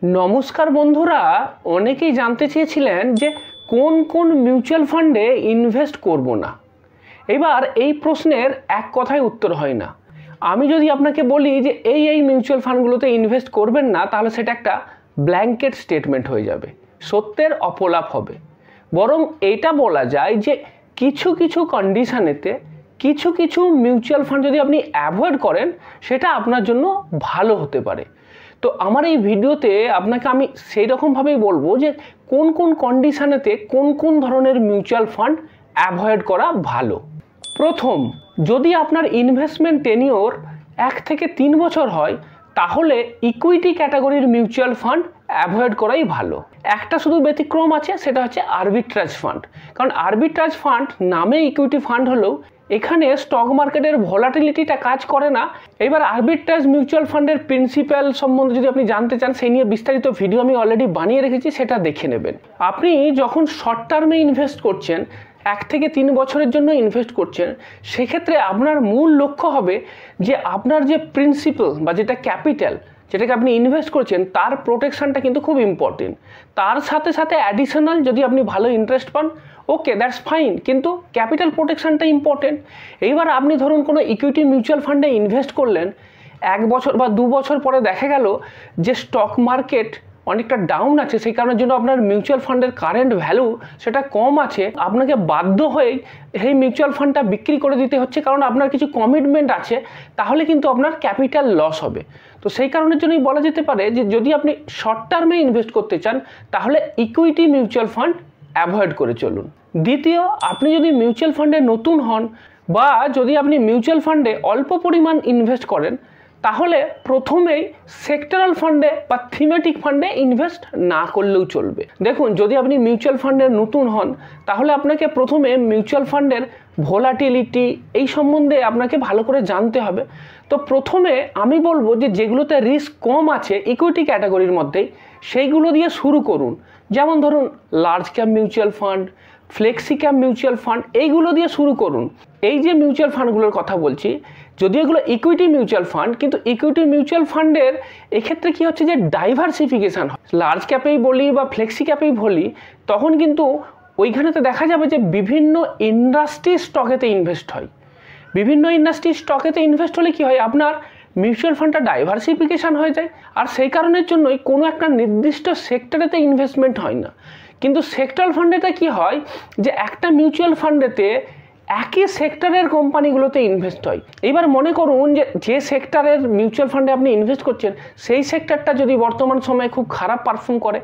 নমস্কার বন্ধুরা, অনেকেই জানতে চেয়েছিলেন যে কোন কোন মিউচুয়াল ফান্ডে ইনভেস্ট করব না। এবার এই প্রশ্নের এক কথায় উত্তর হয় না। আমি যদি আপনাকে বলি যে এই মিউচুয়াল ফান্ডগুলোতে ইনভেস্ট করবেন না, তাহলে সেটা একটা ব্ল্যাঙ্কেট স্টেটমেন্ট হয়ে যাবে, সত্যের অপলাপ হবে। বরং এটা বলা যায় যে কিছু কিছু কন্ডিশনেতে কিছু কিছু মিউচুয়াল ফান্ড যদি আপনি অ্যাভয়েড করেন, সেটা আপনার জন্য ভালো হতে পারে। তো আমার এই ভিডিওতে আপনাকে আমি সেই রকমভাবেই বলবো যে কোন কোন কন্ডিশনেতে কোন কোন ধরনের মিউচুয়াল ফান্ড অ্যাভয়েড করা ভালো। প্রথম, যদি আপনার ইনভেস্টমেন্ট টেনিওর 1 থেকে 3 বছর হয়, তাহলে ইকুইটি ক্যাটাগরির মিউচুয়াল ফান্ড অ্যাভয়েড করাই ভালো। একটা শুধু ব্যতিক্রম আছে, সেটা হচ্ছে আরবিট্রাজ ফান্ড। কারণ আরবিট্রাজ ফান্ড নামে ইকুইটি ফান্ড হলেও এখানে স্টক মার্কেটের ভলাটিলিটিটা কাজ করে না। এবার আরবিট্রাজ মিউচুয়াল ফান্ডের প্রিন্সিপাল সম্বন্ধে যদি আপনি জানতে চান, সেই নিয়ে বিস্তারিত ভিডিও আমি অলরেডি বানিয়ে রেখেছি, সেটা দেখে নেবেন। আপনি যখন শর্ট টার্মে ইনভেস্ট করছেন, 1 থেকে 3 বছরের জন্য ইনভেস্ট করছেন, সেক্ষেত্রে আপনার মূল লক্ষ্য হবে যে আপনার যে প্রিন্সিপাল বা যেটা ক্যাপিটাল, যেটাকে আপনি ইনভেস্ট করছেন, তার প্রোটেকশানটা কিন্তু খুব ইম্পর্টেন্ট। তার সাথে সাথে অ্যাডিশনাল যদি আপনি ভালো ইন্টারেস্ট পান, ওকে, দ্যাটস ফাইন, কিন্তু ক্যাপিটাল প্রোটেকশানটা ইম্পর্টেন্ট। এইবার আপনি ধরুন কোনো ইকুইটি মিউচুয়াল ফান্ডে ইনভেস্ট করলেন, 1 বছর বা 2 বছর পরে দেখা গেল যে স্টক মার্কেট অনেকটা ডাউন আছে, সেই কারণের জন্য আপনার মিউচুয়াল ফান্ডের কারেন্ট ভ্যালু সেটা কম আছে, আপনাকে বাধ্য হয়ে এই মিউচুয়াল ফান্ডটা বিক্রি করে দিতে হচ্ছে, কারণ আপনার কিছু কমিটমেন্ট আছে, তাহলে কিন্তু আপনার ক্যাপিটাল লস হবে। তো সেই কারণের জন্যই বলা যেতে পারে যে যদি আপনি শর্ট টার্মে ইনভেস্ট করতে চান, তাহলে ইকুইটি মিউচুয়াল ফান্ড অ্যাভয়েড করে চলুন। দ্বিতীয়, আপনি যদি মিউচুয়াল ফান্ডে নতুন হন বা যদি আপনি মিউচুয়াল ফান্ডে অল্প পরিমাণ ইনভেস্ট করেন, তাহলে প্রথমেই সেক্টরাল ফান্ডে বা থিমেটিক ফান্ডে ইনভেস্ট না করলেও চলবে। দেখুন, যদি আপনি মিউচুয়াল ফান্ডের নতুন হন, তাহলে আপনাকে প্রথমে মিউচুয়াল ফান্ডের ভোলাটিলিটি এই সম্বন্ধে আপনাকে ভালো করে জানতে হবে। তো প্রথমে আমি বলবো যে যেগুলোতে রিস্ক কম আছে ইকুইটি ক্যাটাগরির মধ্যেই, সেইগুলো দিয়ে শুরু করুন। যেমন ধরুন large cap mutual fund, flexi cap mutual fund, এইগুলো দিয়ে শুরু করুন। এই যে মিউচুয়াল ফান্ডগুলোর কথা বলছি, যদিও এগুলো ইকুইটি মিউচুয়াল ফান্ড, কিন্তু ইকুইটি মিউচুয়াল ফান্ডের এক্ষেত্রে কী হচ্ছে যে ডাইভার্সিফিকেশান হয়। লার্জ ক্যাপেই বলি বা ফ্লেক্সি ক্যাপেই বলি, তখন কিন্তু ওইখানেতে দেখা যাবে যে বিভিন্ন ইন্ডাস্ট্রি স্টকেতে ইনভেস্ট হয়। বিভিন্ন ইন্ডাস্ট্রি স্টকেতে ইনভেস্ট হলে কী হয়, আপনার মিউচুয়াল ফান্ডটা ডাইভার্সিফিকেশান হয়ে যায়, আর সেই কারণের জন্যই কোনো একটা নির্দিষ্ট সেক্টরেতে ইনভেস্টমেন্ট হয় না। কিন্তু সেক্টরাল ফান্ডেতে কি হয় যে একটা মিউচুয়াল ফান্ডেতে একই সেক্টরের কোম্পানিগুলোতে ইনভেস্ট হয়। এবার মনে করুন যে সেক্টরের মিউচুয়াল ফান্ডে আপনি ইনভেস্ট করছেন, সেই সেক্টরটা যদি বর্তমান সময়ে খুব খারাপ পারফর্ম করে,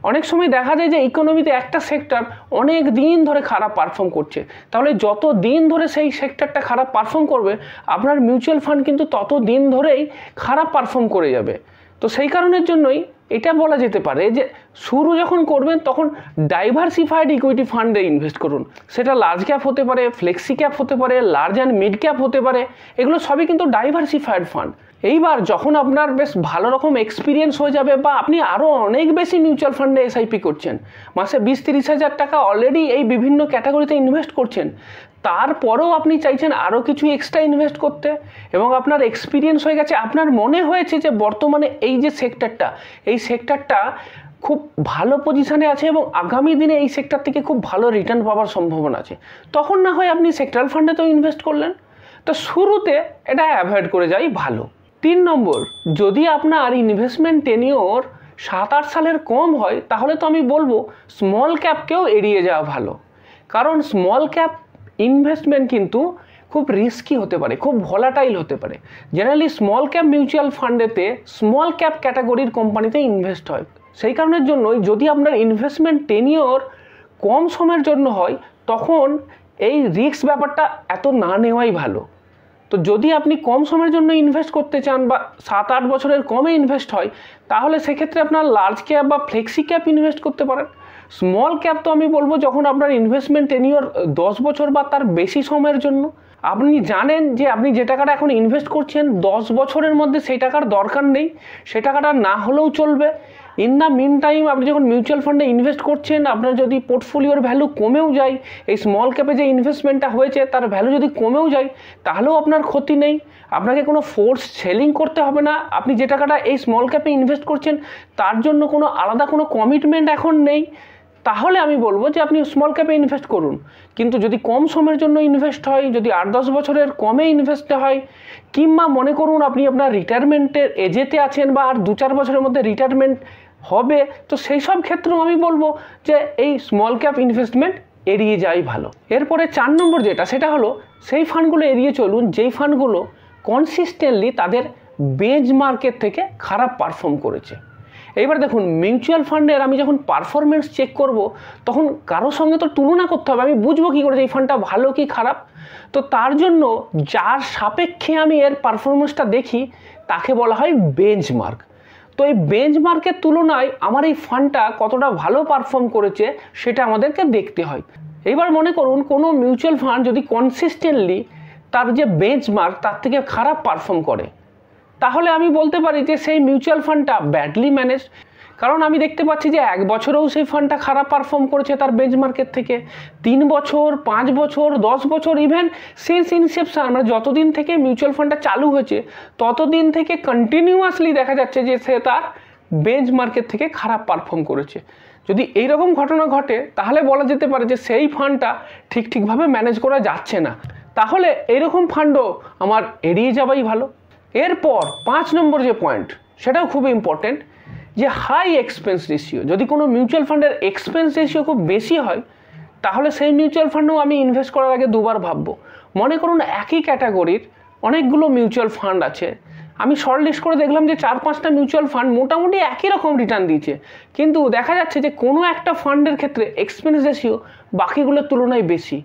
অনেক সময় দেখা যায় যে ইকোনমিতে একটা সেক্টর অনেক দিন ধরে খারাপ পারফর্ম করছে, তাহলে যত দিন ধরে সেই সেক্টরটা খারাপ পারফর্ম করবে, আপনার মিউচুয়াল ফান্ড কিন্তু তত দিন ধরেই খারাপ পারফর্ম করে যাবে। তো সেই কারণের জন্যই এটা বলা যেতে পারে যে শুরু যখন করবেন, তখন ডাইভার্সিফাইড ইকুইটি ফান্ডে ইনভেস্ট করুন। সেটা লার্জ ক্যাপ হতে পারে, ফ্লেক্সি ক্যাপ হতে পারে, লার্জ অ্যান্ড মিড ক্যাপ হতে পারে, এগুলো সবই কিন্তু ডাইভার্সিফাইড ফান্ড। এইবার যখন আপনার বেশ ভালো রকম এক্সপিরিয়েন্স হয়ে যাবে, বা আপনি আরও অনেক বেশি মিউচুয়াল ফান্ডে এসআইপি করছেন, মাসে 20-30 হাজার টাকা অলরেডি এই বিভিন্ন ক্যাটাগরিতে ইনভেস্ট করছেন, তারপরেও আপনি চাইছেন আরও কিছু এক্সট্রা ইনভেস্ট করতে, এবং আপনার এক্সপিরিয়েন্স হয়ে গেছে, আপনার মনে হয়েছে যে বর্তমানে এই যে সেক্টরটা, এই সেক্টরটা খুব ভালো পজিশানে আছে এবং আগামী দিনে এই সেক্টর থেকে খুব ভালো রিটার্ন পাওয়ার সম্ভাবনা আছে, তখন না হয় আপনি সেক্টরাল ফান্ডেতেও ইনভেস্ট করলেন। তো শুরুতে এটা অ্যাভয়েড করে যাই ভালো। 3 নম্বর, যদি আপনার ইনভেস্টমেন্ট টেনিওর 7-8 সালের কম হয়, তাহলে তো আমি বলবো স্মল ক্যাপকেও এড়িয়ে যাওয়া ভালো। কারণ স্মল ক্যাপ ইনভেস্টমেন্ট কিন্তু খুব রিস্কি হতে পারে, খুব ভলাটাইল হতে পারে। জেনারেলি স্মল ক্যাপ মিউচুয়াল ফান্ডেতে স্মল ক্যাপ ক্যাটাগরির কোম্পানিতে ইনভেস্ট হয়। সেই কারণের জন্যই যদি আপনার ইনভেস্টমেন্ট টেনিওর কম সময়ের জন্য হয়, তখন এই রিস্ক ব্যাপারটা এত না নেওয়াই ভালো। তো যদি আপনি কম সময়ের জন্য ইনভেস্ট করতে চান বা 7-8 বছরের কমে ইনভেস্ট হয়, তাহলে সেক্ষেত্রে আপনার লার্জ ক্যাপ বা ফ্লেক্সি ক্যাপ ইনভেস্ট করতে পারেন। স্মল ক্যাপ তো আমি বলবো যখন আপনার ইনভেস্টমেন্ট টেনিওর 10 বছর বা তার বেশি সময়ের জন্য, আপনি জানেন যে আপনি যে টাকাটা এখন ইনভেস্ট করছেন 10 বছরের মধ্যে সেই টাকার দরকার নেই, সেই টাকাটা না হলেও চলবে। ইন দ্য মিন টাইম আপনি যখন মিউচুয়াল ফান্ডে ইনভেস্ট করছেন, আপনার যদি পোর্টফোলিওর ভ্যালু কমেও যায়, এই স্মল ক্যাপে যে ইনভেস্টমেন্টটা হয়েছে তার ভ্যালু যদি কমেও যায়, তাহলেও আপনার ক্ষতি নেই। আপনাকে কোনো ফোর্স সেলিং করতে হবে না। আপনি যে টাকাটা এই স্মল ক্যাপে ইনভেস্ট করছেন তার জন্য কোনো আলাদা কোনো কমিটমেন্ট এখন নেই। তাহলে আমি বলবো যে আপনি স্মল ক্যাপে ইনভেস্ট করুন। কিন্তু যদি কম সময়ের জন্য ইনভেস্ট হয়, যদি 8-10 বছরের কমে ইনভেস্ট হয়, কিংবা মনে করুন আপনি আপনার রিটায়ারমেন্টের এজেতে আছেন বা আর 2-4 বছরের মধ্যে রিটায়ারমেন্ট হবে, তো সেই সব ক্ষেত্রেও আমি বলবো যে এই স্মল ক্যাপ ইনভেস্টমেন্ট এড়িয়ে যাওয়াই ভালো। এরপরে 4 নম্বর যেটা, সেটা হলো সেই ফান্ডগুলো এড়িয়ে চলুন যেই ফান্ডগুলো কনসিস্টেন্টলি তাদের বেঞ্চমার্কের থেকে খারাপ পারফর্ম করেছে। এইবার দেখুন, মিউচুয়াল ফান্ডের আমি যখন পারফরমেন্স চেক করব তখন কারোর সঙ্গে তো তুলনা করতে হবে। আমি বুঝবো কী করে যে এই ফান্ডটা ভালো কি খারাপ? তো তার জন্য যার সাপেক্ষে আমি এর পারফরমেন্সটা দেখি তাকে বলা হয় বেঞ্চমার্ক। তো এই বেঞ্চমার্কের তুলনায় আমার এই ফান্ডটা কতটা ভালো পারফর্ম করেছে সেটা আমাদেরকে দেখতে হয়। এবার মনে করুন কোনো মিউচুয়াল ফান্ড যদি কনসিস্টেন্টলি তার যে বেঞ্চমার্ক তার থেকে খারাপ পারফর্ম করে, তাহলে আমি বলতে পারি যে সেই মিউচুয়াল ফান্ডটা ব্যাডলি ম্যানেজ। কারণ আমি দেখতে পাচ্ছি যে 1 বছরেও সেই ফান্ডটা খারাপ পারফর্ম করেছে তার বেঞ্চমার্কের থেকে, 3 বছর, 5 বছর, 10 বছর, ইভেন সিন্স ইনসেপশন, মানে যতদিন থেকে মিউচুয়াল ফান্ডটা চালু হয়েছে ততদিন থেকে কন্টিনিউয়াসলি দেখা যাচ্ছে যে সে তার বেঞ্চমার্কের থেকে খারাপ পারফর্ম করেছে। যদি এইরকম ঘটনা ঘটে তাহলে বলা যেতে পারে যে সেই ফান্ডটা ঠিকভাবে ম্যানেজ করা যাচ্ছে না। তাহলে এরকম ফান্ডও আমার এড়িয়ে যাওয়াই ভালো। এরপর 5 নম্বর যে পয়েন্ট, সেটাও খুব ইম্পর্টেন্ট, যে হাই এক্সপেন্স রেশিও। যদি কোনো মিউচুয়াল ফান্ডের এক্সপেন্স রেশিও খুব বেশি হয় তাহলে সেই মিউচুয়াল ফান্ডেও আমি ইনভেস্ট করার আগে দুবার ভাববো। মনে করুন একই ক্যাটাগরির অনেকগুলো মিউচুয়াল ফান্ড আছে, আমি শর্ট লিস্ট করে দেখলাম যে 4-5টা মিউচুয়াল ফান্ড মোটামুটি একই রকম রিটার্ন দিয়েছে, কিন্তু দেখা যাচ্ছে যে কোনো একটা ফান্ডের ক্ষেত্রে এক্সপেন্স রেশিও বাকিগুলোর তুলনায় বেশি।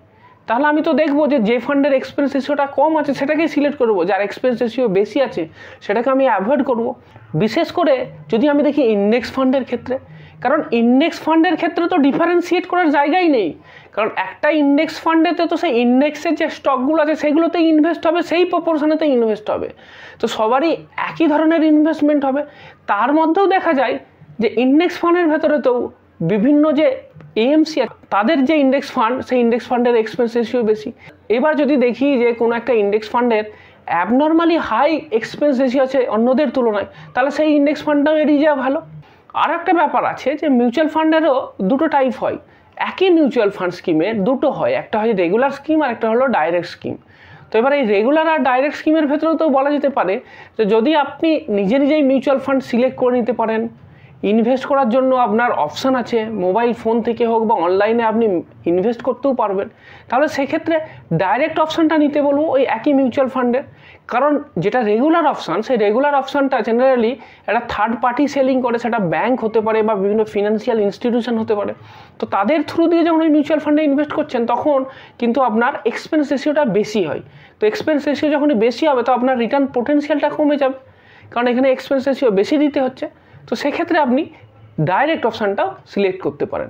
তাহলে আমি তো দেখবো যে ফান্ডের এক্সপেন্স রেশিওটা কম আছে সেটাকেই সিলেক্ট করবো, যার এক্সপেন্স রেশিও বেশি আছে সেটাকে আমি অ্যাভয়েড করব। বিশেষ করে যদি আমি দেখি ইন্ডেক্স ফান্ডের ক্ষেত্রে, কারণ ইন্ডেক্স ফান্ডের ক্ষেত্রে তো ডিফারেন্সিয়েট করার জায়গাই নেই। কারণ একটা ইন্ডেক্স ফান্ডেতে তো সেই ইন্ডেক্সের যে স্টকগুলো আছে সেগুলোতে ইনভেস্ট হবে, সেই প্রপোর্শনেতে ইনভেস্ট হবে, তো সবারই একই ধরনের ইনভেস্টমেন্ট হবে। তার মধ্যেও দেখা যায় যে ইন্ডেক্স ফান্ডের ভেতরে তো বিভিন্ন যে এএমসি তাদের যে ইন্ডেক্স ফান্ড, সেই ইন্ডেক্স ফান্ডের এক্সপেন্স রেশিও বেশি। এবার যদি দেখি যে কোনো একটা ইন্ডেক্স ফান্ডের অ্যাবনর্মালি হাই এক্সপেন্স রেশিও আছে অন্যদের তুলনায়, তাহলে সেই ইন্ডেক্স ফান্ডটাও এড়িয়ে যাওয়া ভালো। আর একটা ব্যাপার আছে যে মিউচুয়াল ফান্ডেরও দুটো টাইপ হয়। একই মিউচুয়াল ফান্ড স্কিমে দুটো হয়, একটা হয় রেগুলার স্কিম আর একটা হলো ডাইরেক্ট স্কিম। তো এবার এই রেগুলার আর ডাইরেক্ট স্কিমের ভেতরেও তো বলা যেতে পারে যে যদি আপনি নিজেই মিউচুয়াল ফান্ড সিলেক্ট করে নিতে পারেন, ইনভেস্ট করার জন্য আপনার অপশান আছে, মোবাইল ফোন থেকে হোক বা অনলাইনে আপনি ইনভেস্ট করতেও পারবেন, তাহলে সেক্ষেত্রে ডাইরেক্ট অপশানটা নিতে বলবো ওই একই মিউচুয়াল ফান্ডের। কারণ যেটা রেগুলার অপশান, সেই রেগুলার অপশানটা জেনারেলি একটা থার্ড পার্টি সেলিং করে, সেটা ব্যাংক হতে পারে বা বিভিন্ন ফিনান্সিয়াল ইনস্টিটিউশন হতে পারে। তো তাদের থ্রু দিয়ে যখন ওই মিউচুয়াল ফান্ডে ইনভেস্ট করছেন তখন কিন্তু আপনার এক্সপেন্স রেশিওটা বেশি হয়। তো এক্সপেন্স রেশিও যখনই বেশি হবে তো আপনার রিটার্ন পোটেনশিয়ালটা কমে যাবে, কারণ এখানে এক্সপেন্স রেশিও বেশি দিতে হচ্ছে। তো সেক্ষেত্রে আপনি ডাইরেক্ট অপশানটাও সিলেক্ট করতে পারেন।